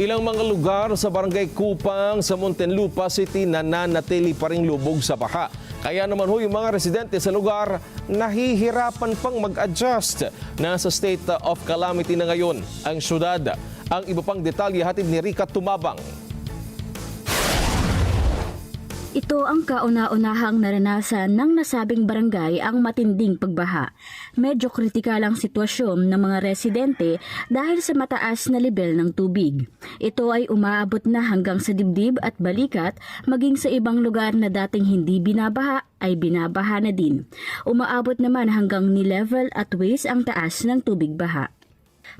Ilang mga lugar sa Barangay Kupang sa Muntinlupa City nananatili pa ring lubog sa baha. Kaya naman yung mga residente sa lugar nahihirapan pang mag-adjust. Nasa state of calamity na ngayon ang syudad. Ang iba pang detalye hatid ni Rica Tumabang. Ito ang kauna-unahang naranasan ng nasabing barangay ang matinding pagbaha. Medyo kritikal ang sitwasyon ng mga residente dahil sa mataas na level ng tubig. Ito ay umaabot na hanggang sa dibdib at balikat, maging sa ibang lugar na dating hindi binabaha ay binabaha na din. Umaabot naman hanggang ni-level at waist ang taas ng tubig baha.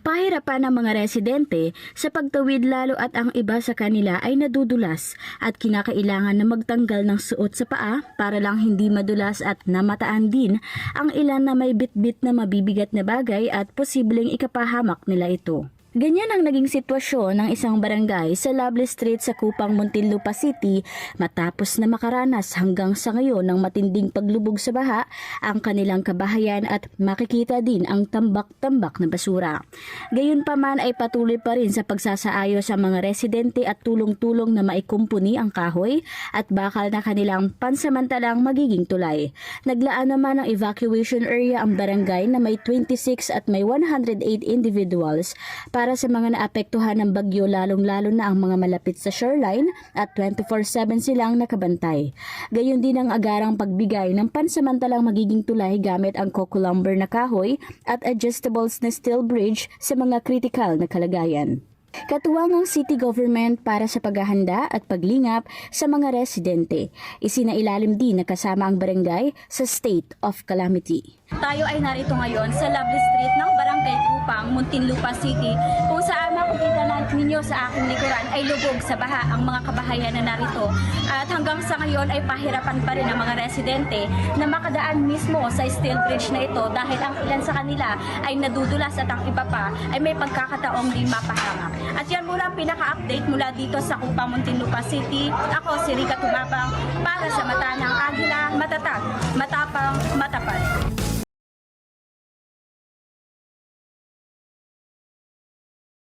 Pahirapan ng mga residente sa pagtawid lalo at ang iba sa kanila ay nadudulas at kinakailangan na magtanggal ng suot sa paa para lang hindi madulas at namataan din ang ilan na may bitbit na mabibigat na bagay at posibleng ikapahamak nila ito. Ganyan ang naging sitwasyon ng isang barangay sa Lovely Street sa Kupang, Muntinlupa City matapos na makaranas hanggang sa ngayon ng matinding paglubog sa baha ang kanilang kabahayan at makikita din ang tambak-tambak na basura. Gayunpaman ay patuloy pa rin sa pagsasaayos sa mga residente at tulong-tulong na maikumpuni ang kahoy at bakal na kanilang pansamantalang magiging tulay. Naglaan naman ng evacuation area ang barangay na may 26 at may 108 individuals para sa mga naapektuhan ng bagyo lalong-lalo na ang mga malapit sa shoreline at 24/7 silang nakabantay. Gayon din ang agarang pagbigay ng pansamantalang magiging tulay gamit ang coco lumber na kahoy at adjustables na steel bridge sa mga kritikal na kalagayan. Katuwang ang city government para sa paghahanda at paglingap sa mga residente. Isinailalim din na kasama ang barangay sa state of calamity. Tayo ay narito ngayon sa Lovely Street ng Barangay Kupang, Muntinlupa City, kung saan makikita ninyo sa aking likuran ay lubog sa baha ang mga kabahayan na narito. At hanggang sa ngayon ay pahirapan pa rin ang mga residente na makadaan mismo sa steel bridge na ito dahil ang ilan sa kanila ay nadudulas at ang iba pa ay may pagkakataong di mapahamak. At yan muna ang pinaka-update mula dito sa Kupang, Muntinlupa City. Ako si Rica Tumabang para sa Mata ng Agila, matatag, matapang, matapat.